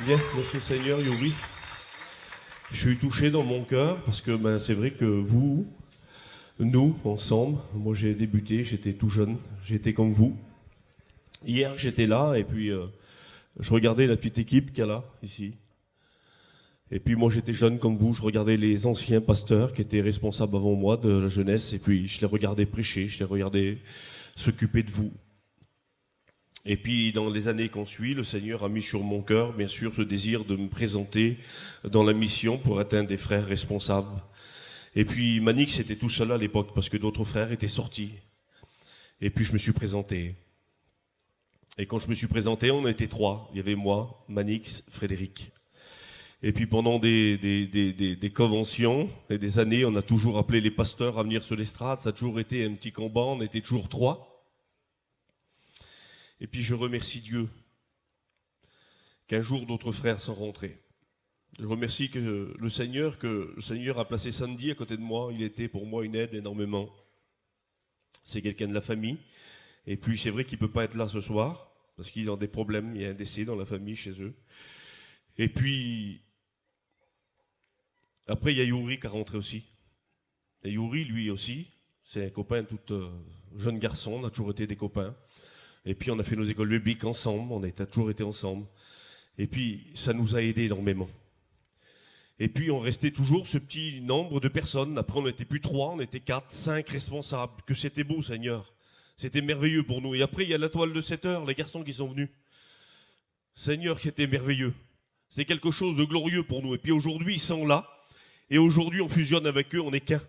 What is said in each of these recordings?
Bien, merci Seigneur, Yuri. Je suis touché dans mon cœur parce que c'est vrai que nous, ensemble, moi j'ai débuté, j'étais tout jeune, j'étais comme vous. Hier j'étais là et puis je regardais la petite équipe qu'il y a là, ici. Et puis moi j'étais jeune comme vous, je regardais les anciens pasteurs qui étaient responsables avant moi de la jeunesse et puis je les regardais prêcher, je les regardais s'occuper de vous. Et puis dans les années qu'on suit, le Seigneur a mis sur mon cœur, bien sûr, ce désir de me présenter dans la mission pour atteindre des frères responsables. Et puis Manix était tout seul à l'époque parce que d'autres frères étaient sortis. Et puis je me suis présenté. Et quand je me suis présenté, on était trois. Il y avait moi, Manix, Frédéric. Et puis pendant des conventions et des années, on a toujours appelé les pasteurs à venir sur l'estrade. Ça a toujours été un petit combat, on était toujours trois. Et puis je remercie Dieu qu'un jour d'autres frères sont rentrés. Je remercie que le Seigneur a placé Sandy à côté de moi. Il était pour moi une aide énormément. C'est quelqu'un de la famille. Et puis c'est vrai qu'il ne peut pas être là ce soir parce qu'ils ont des problèmes. Il y a un décès dans la famille chez eux. Et puis après il y a Yuri qui a rentré aussi. Et Yuri lui aussi, c'est un copain tout jeune garçon. On a toujours été des copains. Et puis on a fait nos écoles bibliques ensemble, on a toujours été ensemble. Et puis ça nous a aidés énormément. Et puis on restait toujours ce petit nombre de personnes. Après on n'était plus 3, on était 4, 5 responsables. Que c'était beau, Seigneur. C'était merveilleux pour nous. Et après il y a la toile de 7 heures, les garçons qui sont venus. Seigneur, c'était merveilleux. C'est quelque chose de glorieux pour nous. Et puis aujourd'hui ils sont là. Et aujourd'hui on fusionne avec eux, on n'est qu'un.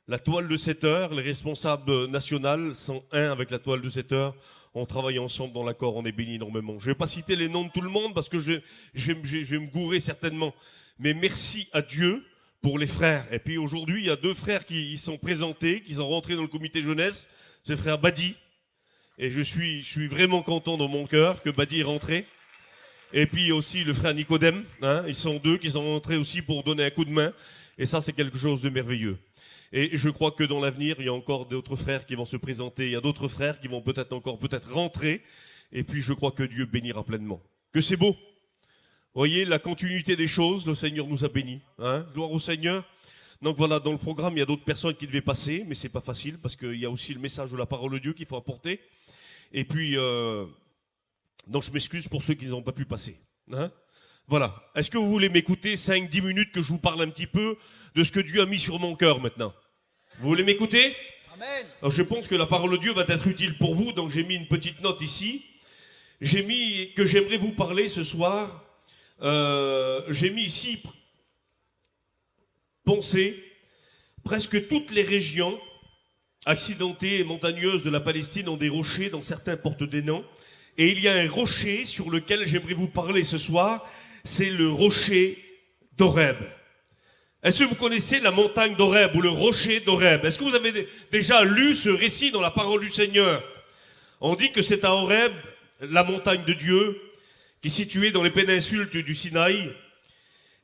La toile de 7 heures, les responsables nationaux sont un avec la toile de 7 heures. On travaille ensemble dans l'accord, on est bénis énormément. Je ne vais pas citer les noms de tout le monde parce que je vais me gourer certainement. Mais merci à Dieu pour les frères. Et puis aujourd'hui, il y a 2 frères qui y sont présentés, qui sont rentrés dans le comité jeunesse. C'est le frère Badi. Et je suis vraiment content dans mon cœur que Badi est rentré. Et puis aussi le frère Nicodème. Ils sont 2 qui sont rentrés aussi pour donner un coup de main. Et ça, c'est quelque chose de merveilleux. Et je crois que dans l'avenir, il y a encore d'autres frères qui vont se présenter. Il y a d'autres frères qui vont peut-être rentrer. Et puis je crois que Dieu bénira pleinement. Que c'est beau. Vous voyez, la continuité des choses, le Seigneur nous a bénis. Gloire au Seigneur. Donc voilà, dans le programme, il y a d'autres personnes qui devaient passer, mais c'est pas facile parce qu'il y a aussi le message de la parole de Dieu qu'il faut apporter. Et puis, donc je m'excuse pour ceux qui n'ont pas pu passer. Voilà. Est-ce que vous voulez m'écouter 5-10 minutes que je vous parle un petit peu de ce que Dieu a mis sur mon cœur maintenant? Vous voulez m'écouter? Amen. Alors je pense que la parole de Dieu va être utile pour vous, donc j'ai mis une petite note ici. J'ai mis que j'aimerais vous parler ce soir. J'ai mis ici penser presque toutes les régions accidentées et montagneuses de la Palestine ont des rochers, dont certains portent des noms. Et il y a un rocher sur lequel j'aimerais vous parler ce soir, c'est le rocher d'Horeb. Est-ce que vous connaissez la montagne d'Horeb ou le rocher d'Horeb? Est-ce que vous avez déjà lu ce récit dans la parole du Seigneur? On dit que c'est à Horeb, la montagne de Dieu, qui est située dans les péninsules du Sinaï.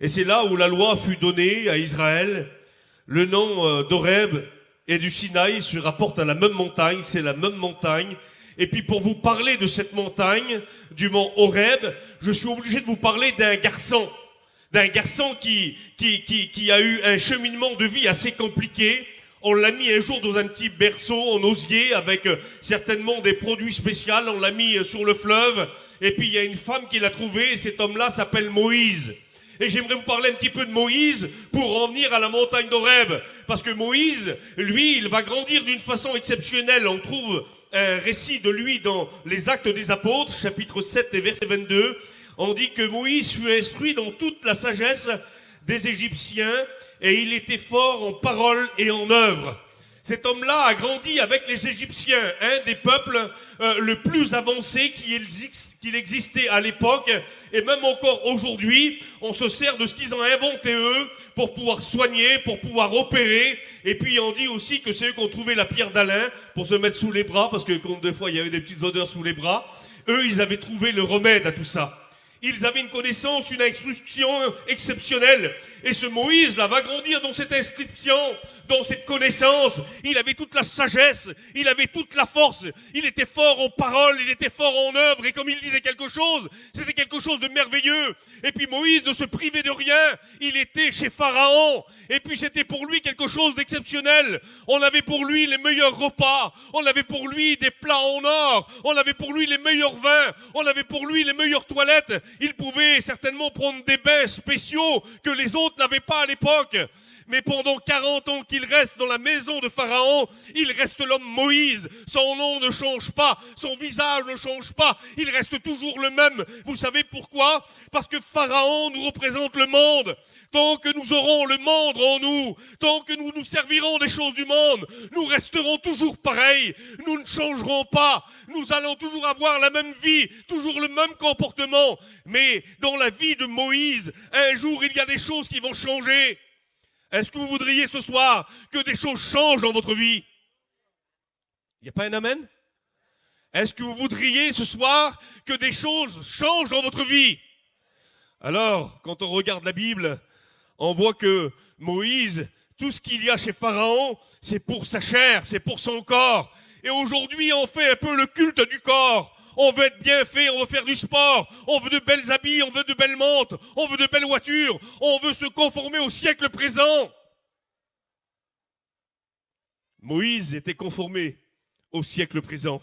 Et c'est là où la loi fut donnée à Israël. Le nom d'Horeb et du Sinaï se rapporte à la même montagne, c'est la même montagne. Et puis pour vous parler de cette montagne, du mont Horeb, je suis obligé de vous parler d'un garçon qui a eu un cheminement de vie assez compliqué. On l'a mis un jour dans un petit berceau en osier avec certainement des produits spéciaux. On l'a mis sur le fleuve. Et puis il y a une femme qui l'a trouvé et cet homme-là s'appelle Moïse. Et j'aimerais vous parler un petit peu de Moïse pour en venir à la montagne d'Horeb. Parce que Moïse, lui, il va grandir d'une façon exceptionnelle. On trouve un récit de lui dans les Actes des Apôtres, chapitre 7 et verset 22. On dit que Moïse fut instruit dans toute la sagesse des Égyptiens et il était fort en parole et en œuvre. Cet homme-là a grandi avec les Égyptiens, un des peuples le plus avancé qu'il existait à l'époque. Et même encore aujourd'hui, on se sert de ce qu'ils ont inventé eux pour pouvoir soigner, pour pouvoir opérer. Et puis on dit aussi que c'est eux qui ont trouvé la pierre d'Alain pour se mettre sous les bras, parce que des fois il y avait des petites odeurs sous les bras. Eux, ils avaient trouvé le remède à tout ça. Ils avaient une connaissance, une instruction exceptionnelle. Et ce Moïse-là va grandir dans cette inscription, dans cette connaissance. Il avait toute la sagesse, il avait toute la force. Il était fort en parole, il était fort en œuvre. Et comme il disait quelque chose, c'était quelque chose de merveilleux. Et puis Moïse ne se privait de rien. Il était chez Pharaon. Et puis c'était pour lui quelque chose d'exceptionnel. On avait pour lui les meilleurs repas. On avait pour lui des plats en or. On avait pour lui les meilleurs vins. On avait pour lui les meilleures toilettes. Il pouvait certainement prendre des bains spéciaux que les autres n'avaient pas à l'époque. Mais pendant 40 ans qu'il reste dans la maison de Pharaon, il reste l'homme Moïse. Son nom ne change pas, son visage ne change pas, il reste toujours le même. Vous savez pourquoi? Parce que Pharaon nous représente le monde. Tant que nous aurons le monde en nous, tant que nous nous servirons des choses du monde, nous resterons toujours pareils. Nous ne changerons pas. Nous allons toujours avoir la même vie, toujours le même comportement. Mais dans la vie de Moïse, un jour, il y a des choses qui vont changer. Est-ce que vous voudriez ce soir que des choses changent dans votre vie? Il n'y a pas un amen? Est-ce que vous voudriez ce soir que des choses changent dans votre vie? Alors, quand on regarde la Bible, on voit que Moïse, tout ce qu'il y a chez Pharaon, c'est pour sa chair, c'est pour son corps. Et aujourd'hui, on fait un peu le culte du corps. On veut être bien fait, on veut faire du sport, on veut de belles habits, on veut de belles montres, on veut de belles voitures, on veut se conformer au siècle présent. Moïse était conformé au siècle présent,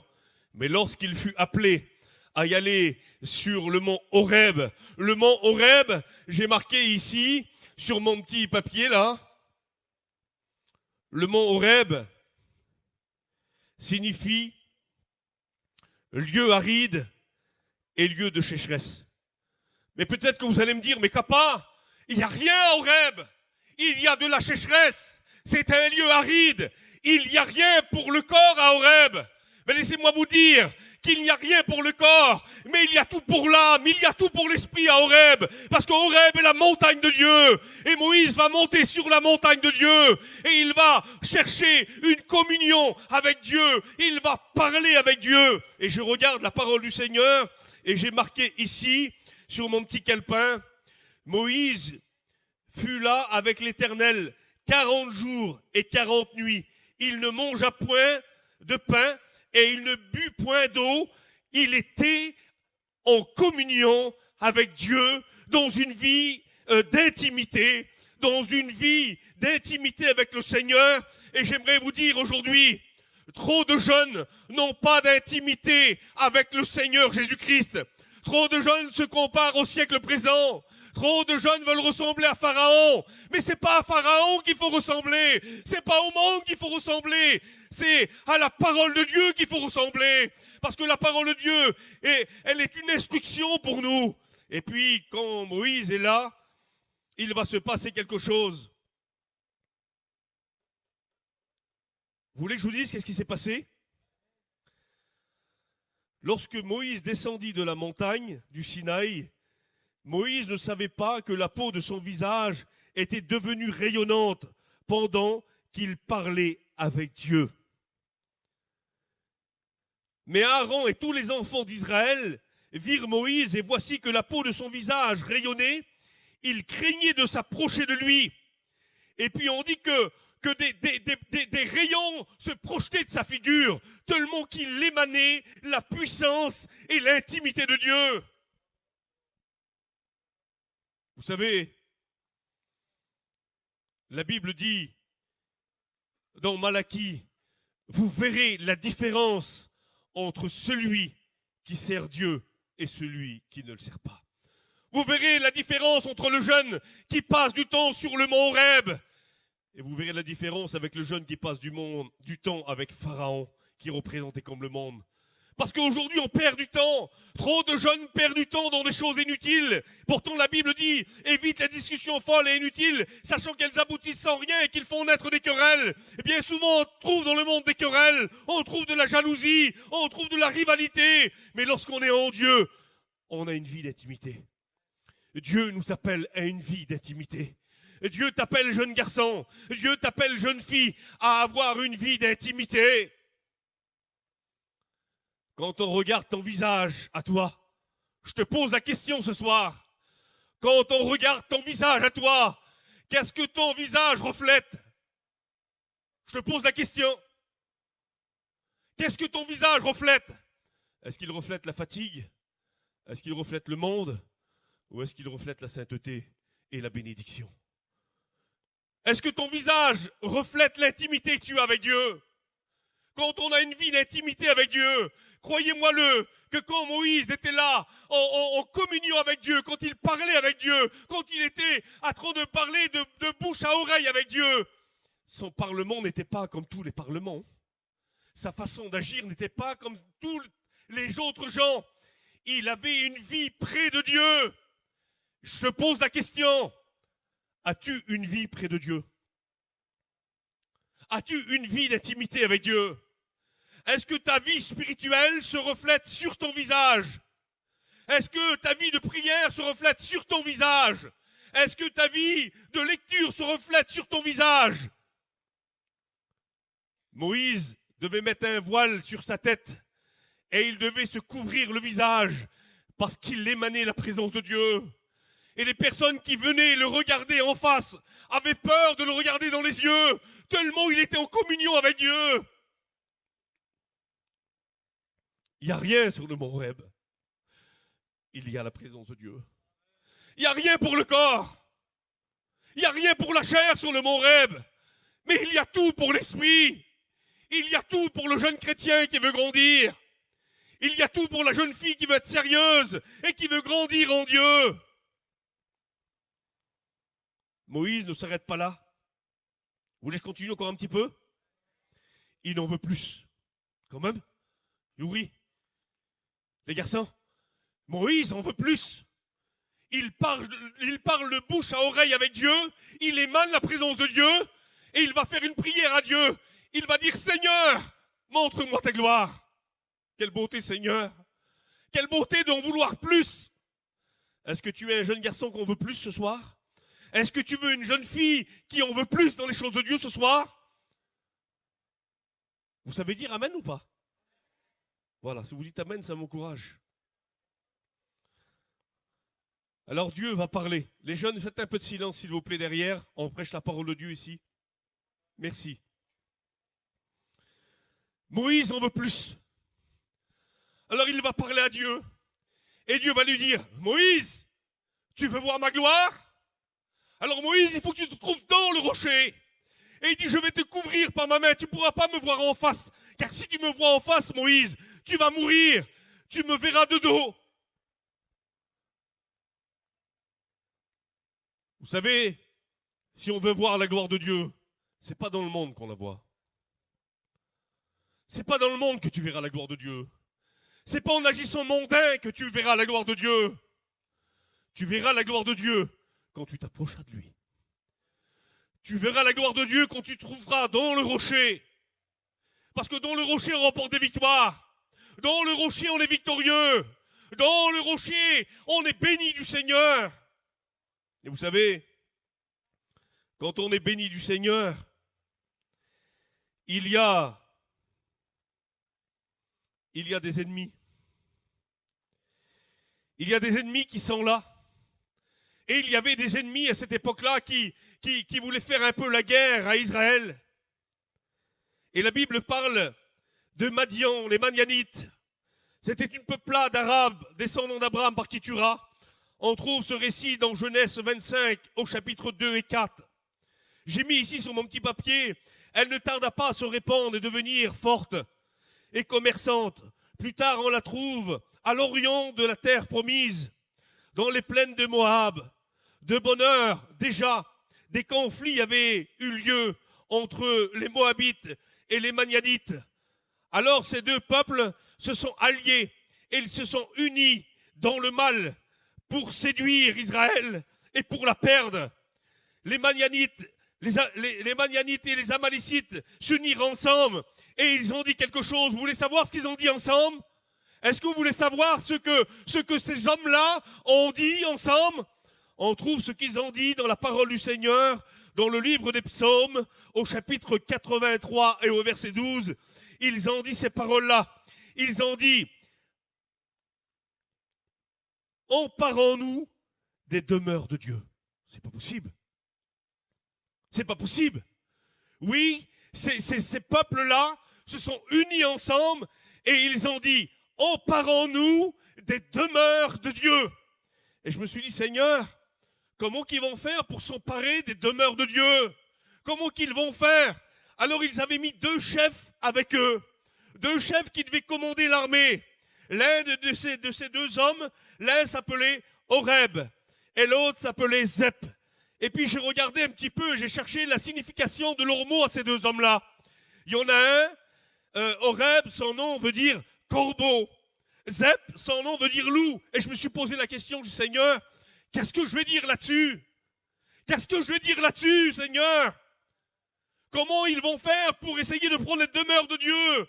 mais lorsqu'il fut appelé à y aller sur le mont Horeb, j'ai marqué ici, sur mon petit papier là, le mont Horeb signifie lieu aride et lieu de sécheresse. Mais peut-être que vous allez me dire, mais Kappa, il n'y a rien à Horeb. Il y a de la sécheresse. C'est un lieu aride. Il n'y a rien pour le corps à Horeb. Mais laissez-moi vous dire qu'il n'y a rien pour le corps, mais il y a tout pour l'âme, il y a tout pour l'esprit à Horeb. Parce qu'Horeb est la montagne de Dieu. Et Moïse va monter sur la montagne de Dieu. Et il va chercher une communion avec Dieu. Il va parler avec Dieu. Et je regarde la parole du Seigneur. Et j'ai marqué ici, sur mon petit calepin, Moïse fut là avec l'Éternel 40 jours et 40 nuits. Il ne mangea point de pain et il ne but point d'eau. Il était en communion avec Dieu dans une vie d'intimité, avec le Seigneur. Et j'aimerais vous dire aujourd'hui, trop de jeunes n'ont pas d'intimité avec le Seigneur Jésus-Christ. Trop de jeunes se comparent au siècle présent. Trop de jeunes veulent ressembler à Pharaon. Mais c'est pas à Pharaon qu'il faut ressembler. C'est pas au monde qu'il faut ressembler. C'est à la parole de Dieu qu'il faut ressembler. Parce que la parole de Dieu, elle est une instruction pour nous. Et puis, quand Moïse est là, il va se passer quelque chose. Vous voulez que je vous dise qu'est-ce qui s'est passé? Lorsque Moïse descendit de la montagne du Sinaï, Moïse ne savait pas que la peau de son visage était devenue rayonnante pendant qu'il parlait avec Dieu. Mais Aaron et tous les enfants d'Israël virent Moïse et voici que la peau de son visage rayonnait. Ils craignaient de s'approcher de lui. Et puis on dit que des rayons se projetaient de sa figure, tellement qu'il émanait la puissance et l'intimité de Dieu. Vous savez, la Bible dit dans Malachie, vous verrez la différence entre celui qui sert Dieu et celui qui ne le sert pas. Vous verrez la différence entre le jeune qui passe du temps sur le mont Horeb et vous verrez la différence avec le jeune qui passe du temps avec Pharaon, qui représentait comme le monde. Parce qu'aujourd'hui, on perd du temps. Trop de jeunes perdent du temps dans des choses inutiles. Pourtant, la Bible dit, évite les discussions folles et inutiles, sachant qu'elles aboutissent sans rien et qu'ils font naître des querelles. Et bien souvent, on trouve dans le monde des querelles, on trouve de la jalousie, on trouve de la rivalité. Mais lorsqu'on est en Dieu, on a une vie d'intimité. Dieu nous appelle à une vie d'intimité. Dieu t'appelle, jeune garçon, Dieu t'appelle, jeune fille, à avoir une vie d'intimité. Quand on regarde ton visage à toi, Je te pose la question ce soir. Quand on regarde ton visage à toi, qu'est-ce que ton visage reflète? Je te pose la question. Qu'est-ce que ton visage reflète? Est-ce qu'il reflète la fatigue? Est-ce qu'il reflète le monde? Ou est-ce qu'il reflète la sainteté et la bénédiction? Est-ce que ton visage reflète l'intimité que tu as avec Dieu? Quand on a une vie d'intimité avec Dieu, croyez-moi-le, que quand Moïse était là, en communion avec Dieu, quand il parlait avec Dieu, quand il était en train de parler de bouche à oreille avec Dieu, son parlement n'était pas comme tous les parlements. Sa façon d'agir n'était pas comme tous les autres gens. Il avait une vie près de Dieu. Je te pose la question. As-tu une vie près de Dieu? As-tu une vie d'intimité avec Dieu? Est-ce que ta vie spirituelle se reflète sur ton visage? Est-ce que ta vie de prière se reflète sur ton visage? Est-ce que ta vie de lecture se reflète sur ton visage? Moïse devait mettre un voile sur sa tête et il devait se couvrir le visage parce qu'il émanait la présence de Dieu. Et les personnes qui venaient le regarder en face avaient peur de le regarder dans les yeux, tellement il était en communion avec Dieu. Il n'y a rien sur le mont Horeb. Il y a la présence de Dieu. Il n'y a rien pour le corps. Il n'y a rien pour la chair sur le mont Horeb. Mais il y a tout pour l'esprit. Il y a tout pour le jeune chrétien qui veut grandir. Il y a tout pour la jeune fille qui veut être sérieuse et qui veut grandir en Dieu. Moïse ne s'arrête pas là. Vous voulez que je continue encore un petit peu? Il en veut plus. Quand même. Youri. Les garçons. Moïse en veut plus. Il parle de bouche à oreille avec Dieu. Il émane la présence de Dieu. Et il va faire une prière à Dieu. Il va dire, Seigneur, montre-moi ta gloire. Quelle beauté, Seigneur. Quelle beauté d'en vouloir plus. Est-ce que tu es un jeune garçon qu'on veut plus ce soir? Est-ce que tu veux une jeune fille qui en veut plus dans les choses de Dieu ce soir? Vous savez dire amen ou pas? Voilà, si vous dites amen, ça m'encourage. Alors Dieu va parler. Les jeunes, faites un peu de silence s'il vous plaît derrière. On prêche la parole de Dieu ici. Merci. Moïse en veut plus. Alors il va parler à Dieu. Et Dieu va lui dire, Moïse, tu veux voir ma gloire? Alors Moïse, il faut que tu te trouves dans le rocher. Et il dit, je vais te couvrir par ma main, tu ne pourras pas me voir en face. Car si tu me vois en face, Moïse, tu vas mourir. Tu me verras de dos. Vous savez, si on veut voir la gloire de Dieu, c'est pas dans le monde qu'on la voit. C'est pas dans le monde que tu verras la gloire de Dieu. C'est pas en agissant mondain que tu verras la gloire de Dieu. Tu verras la gloire de Dieu quand tu t'approcheras de lui. Tu verras la gloire de Dieu quand tu te trouveras dans le rocher. Parce que dans le rocher, on remporte des victoires. Dans le rocher, on est victorieux. Dans le rocher, on est béni du Seigneur. Et vous savez, quand on est béni du Seigneur, il y a des ennemis. Il y a des ennemis qui sont là. Et il y avait des ennemis à cette époque-là qui voulaient faire un peu la guerre à Israël. Et la Bible parle de Madian, les Madianites. C'était une peuplade arabe, descendant d'Abraham par Ketura. On trouve ce récit dans Genèse 25 au chapitre 2 et 4. J'ai mis ici sur mon petit papier, elle ne tarda pas à se répandre et devenir forte et commerçante. Plus tard, on la trouve à l'orient de la terre promise, dans les plaines de Moab. De bonne heure, déjà, des conflits avaient eu lieu entre les Moabites et les Madianites. Alors ces deux peuples se sont alliés et ils se sont unis dans le mal pour séduire Israël et pour la perdre. Les Madianites et les Amalécites s'unirent ensemble et ils ont dit quelque chose. Vous voulez savoir ce qu'ils ont dit ensemble? Est-ce que vous voulez savoir ce que ces hommes-là ont dit ensemble? On trouve ce qu'ils ont dit dans la parole du Seigneur, dans le livre des psaumes, au chapitre 83 et au verset 12. Ils ont dit ces paroles-là. Ils ont dit, emparons-nous des demeures de Dieu. C'est pas possible. C'est pas possible. Oui, ces peuples-là se sont unis ensemble et ils ont dit, emparons-nous des demeures de Dieu. Et je me suis dit, Seigneur, comment qu'ils vont faire pour s'emparer des demeures de Dieu? Comment qu'ils vont faire? Alors ils avaient mis 2 chefs avec eux, 2 chefs qui devaient commander l'armée. L'un de ces 2 hommes, l'un s'appelait Horeb et l'autre s'appelait Zep. Et puis j'ai regardé un petit peu, j'ai cherché la signification de leurs mots à ces 2 hommes-là. Il y en a un, Horeb, son nom veut dire corbeau. Zep, son nom veut dire loup. Et je me suis posé la question du Seigneur, qu'est-ce que je vais dire là-dessus? Qu'est-ce que je vais dire là-dessus, Seigneur? Comment ils vont faire pour essayer de prendre les demeures de Dieu?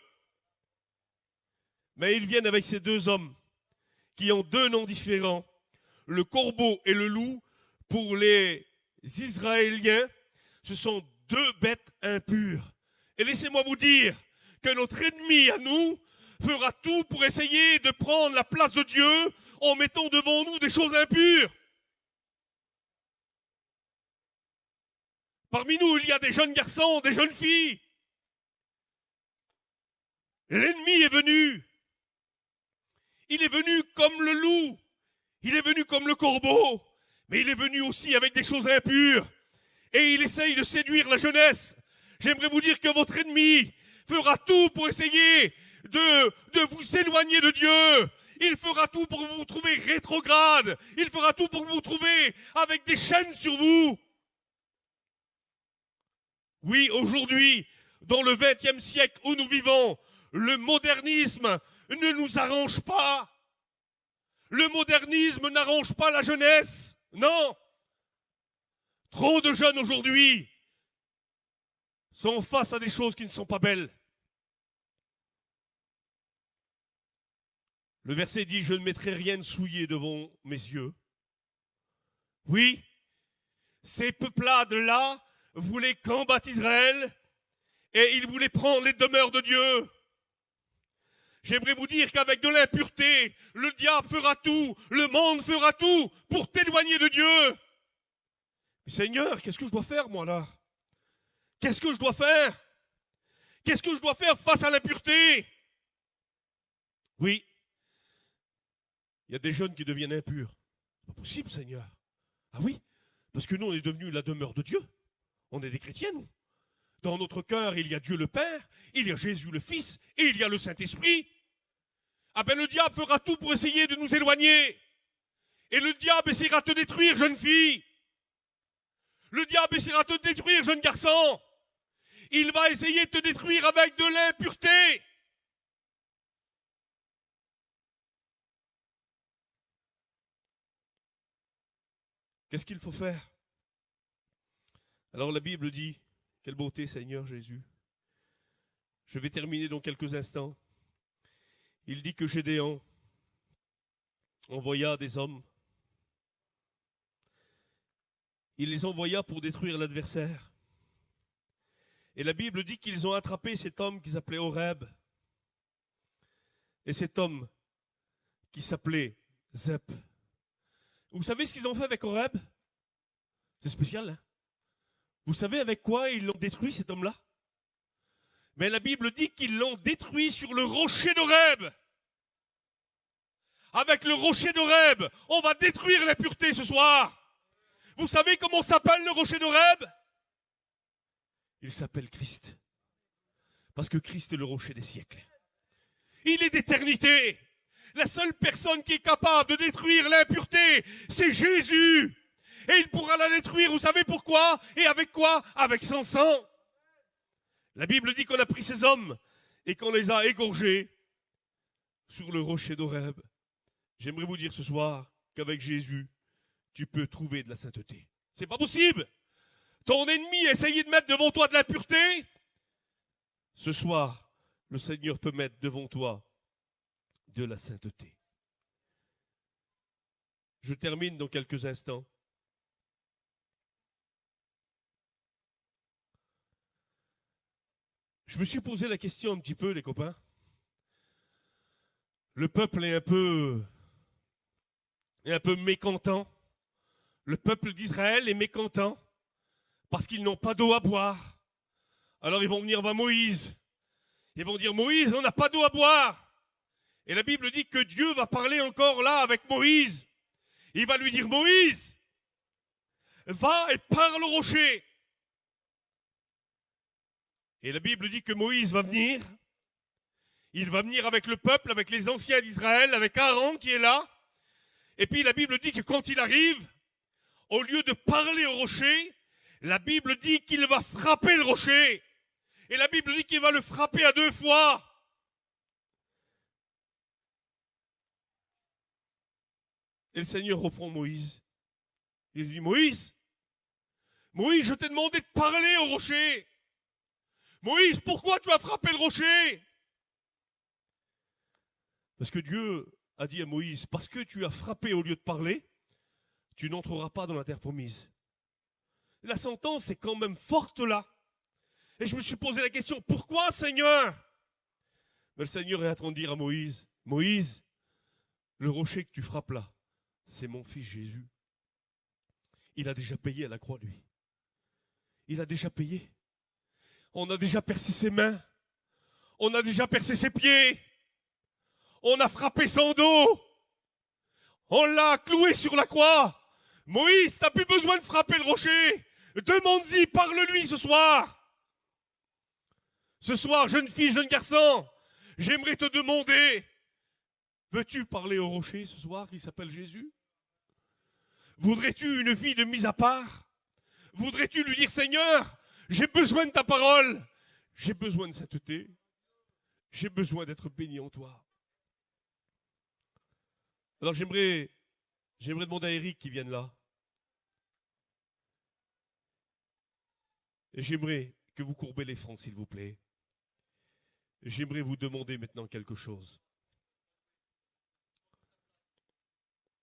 Mais ils viennent avec ces 2 hommes qui ont 2 noms différents. Le corbeau et le loup, pour les Israéliens, ce sont 2 bêtes impures. Et laissez-moi vous dire que notre ennemi à nous fera tout pour essayer de prendre la place de Dieu en mettant devant nous des choses impures. Parmi nous, il y a des jeunes garçons, des jeunes filles. L'ennemi est venu. Il est venu comme le loup. Il est venu comme le corbeau. Mais il est venu aussi avec des choses impures. Et il essaye de séduire la jeunesse. J'aimerais vous dire que votre ennemi fera tout pour essayer de vous éloigner de Dieu. Il fera tout pour vous trouver rétrograde. Il fera tout pour vous trouver avec des chaînes sur vous. Oui, aujourd'hui, dans le XXe siècle où nous vivons, le modernisme ne nous arrange pas. Le modernisme n'arrange pas la jeunesse. Non. Trop de jeunes aujourd'hui sont face à des choses qui ne sont pas belles. Le verset dit, je ne mettrai rien de souillé devant mes yeux. Oui, ces peuplades-là voulaient combattre Israël et ils voulaient prendre les demeures de Dieu. J'aimerais vous dire qu'avec de l'impureté, le diable fera tout, le monde fera tout pour t'éloigner de Dieu. Mais Seigneur, qu'est-ce que je dois faire moi là? Qu'est-ce que je dois faire? Qu'est-ce que je dois faire face à l'impureté? Oui, il y a des jeunes qui deviennent impurs. C'est pas possible, Seigneur. Ah oui, parce que nous, on est devenus la demeure de Dieu. On est des chrétiens, nous. Dans notre cœur, il y a Dieu le Père, il y a Jésus le Fils, et il y a le Saint-Esprit. Ah ben le diable fera tout pour essayer de nous éloigner. Et le diable essaiera de te détruire, jeune fille. Le diable essaiera de te détruire, jeune garçon. Il va essayer de te détruire avec de l'impureté. Qu'est-ce qu'il faut faire? Alors la Bible dit, quelle beauté Seigneur Jésus. Je vais terminer dans quelques instants. Il dit que Gédéon envoya des hommes. Il les envoya pour détruire l'adversaire. Et la Bible dit qu'ils ont attrapé cet homme qu'ils appelaient Horeb. Et cet homme qui s'appelait Zep. Vous savez ce qu'ils ont fait avec Horeb? C'est spécial, hein? Vous savez avec quoi ils l'ont détruit, cet homme-là? Mais la Bible dit qu'ils l'ont détruit sur le rocher d'Horeb. Avec le rocher d'Horeb, on va détruire l'impureté ce soir. Vous savez comment s'appelle le rocher d'Horeb? Il s'appelle Christ. Parce que Christ est le rocher des siècles. Il est d'éternité. La seule personne qui est capable de détruire l'impureté, c'est Jésus. Et il pourra la détruire, vous savez pourquoi? Et avec quoi? Avec son sang. La Bible dit qu'on a pris ces hommes et qu'on les a égorgés sur le rocher d'Horeb. J'aimerais vous dire ce soir qu'avec Jésus, tu peux trouver de la sainteté. C'est pas possible. Ton ennemi a essayé de mettre devant toi de l'impureté. Ce soir, le Seigneur peut mettre devant toi de la sainteté. Je termine dans quelques instants. Je me suis posé la question un petit peu, les copains. Le peuple est un peu est un peu mécontent. Le peuple d'Israël est mécontent parce qu'ils n'ont pas d'eau à boire. Alors ils vont venir vers Moïse. Ils vont dire, Moïse, on n'a pas d'eau à boire. Et la Bible dit que Dieu va parler encore là avec Moïse. Il va lui dire, Moïse, va et parle au rocher. Et la Bible dit que Moïse va venir. Il va venir avec le peuple, avec les anciens d'Israël, avec Aaron qui est là. Et puis la Bible dit que quand il arrive, au lieu de parler au rocher, la Bible dit qu'il va frapper le rocher. Et la Bible dit qu'il va le frapper à 2 fois. Et le Seigneur reprend Moïse. Il dit, Moïse, je t'ai demandé de parler au rocher. Moïse, pourquoi tu as frappé le rocher? Parce que Dieu a dit à Moïse, parce que tu as frappé au lieu de parler, tu n'entreras pas dans la terre promise. La sentence est quand même forte là. Et je me suis posé la question, pourquoi Seigneur? Mais le Seigneur est en train de dire à Moïse, Moïse, le rocher que tu frappes là, c'est mon fils Jésus. Il a déjà payé à la croix, lui. Il a déjà payé. On a déjà percé ses mains. On a déjà percé ses pieds. On a frappé son dos. On l'a cloué sur la croix. Moïse, t'as plus besoin de frapper le rocher. Demande-y, parle-lui ce soir. Ce soir, jeune fille, jeune garçon, j'aimerais te demander, veux-tu parler au rocher ce soir qui s'appelle Jésus? Voudrais-tu une vie de mise à part? Voudrais-tu lui dire, Seigneur, j'ai besoin de ta parole, j'ai besoin de sainteté, j'ai besoin d'être béni en toi. Alors j'aimerais demander à Eric qui vienne là. Et j'aimerais que vous courbez les fronts, s'il vous plaît. J'aimerais vous demander maintenant quelque chose.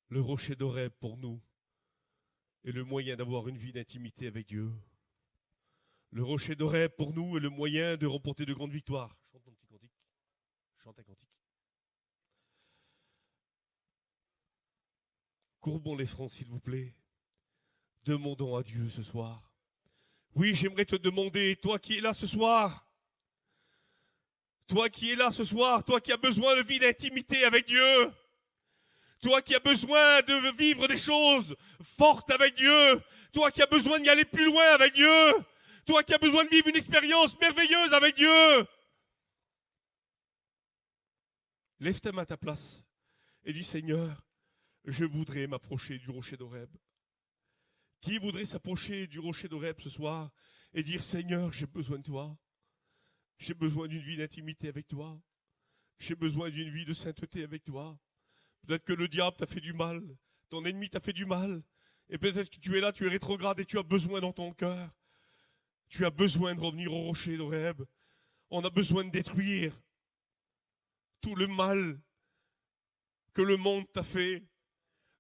Le rocher d'Horeb pour nous est le moyen d'avoir une vie d'intimité avec Dieu. Le rocher d'Horeb pour nous est le moyen de remporter de grandes victoires. Chante ton petit cantique. Chante un cantique. Courbons les fronts, s'il vous plaît. Demandons à Dieu ce soir. Oui, j'aimerais te demander, toi qui es là ce soir, toi qui es là ce soir, toi qui as besoin de vie d'intimité avec Dieu, toi qui as besoin de vivre des choses fortes avec Dieu, toi qui as besoin d'y aller plus loin avec Dieu, toi qui as besoin de vivre une expérience merveilleuse avec Dieu, lève ta main à ta place et dis, Seigneur, je voudrais m'approcher du rocher d'Horeb. Qui voudrait s'approcher du rocher d'Horeb ce soir et dire, Seigneur, j'ai besoin de toi. J'ai besoin d'une vie d'intimité avec toi. J'ai besoin d'une vie de sainteté avec toi. Peut-être que le diable t'a fait du mal. Ton ennemi t'a fait du mal. Et peut-être que tu es là, tu es rétrograde et tu as besoin dans ton cœur. Tu as besoin de revenir au rocher d'Horeb. On a besoin de détruire tout le mal que le monde t'a fait.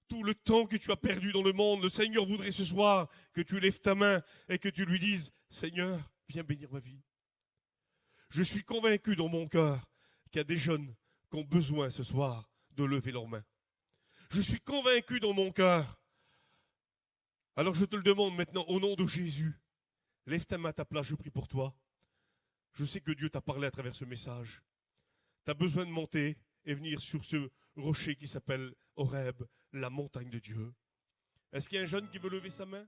Tout le temps que tu as perdu dans le monde, le Seigneur voudrait ce soir que tu lèves ta main et que tu lui dises, Seigneur, viens bénir ma vie. Je suis convaincu dans mon cœur qu'il y a des jeunes qui ont besoin ce soir de lever leurs mains. Je suis convaincu dans mon cœur. Alors je te le demande maintenant au nom de Jésus. Lève ta main à ta place, je prie pour toi. Je sais que Dieu t'a parlé à travers ce message. Tu as besoin de monter et venir sur ce rocher qui s'appelle Horeb, la montagne de Dieu. Est-ce qu'il y a un jeune qui veut lever sa main?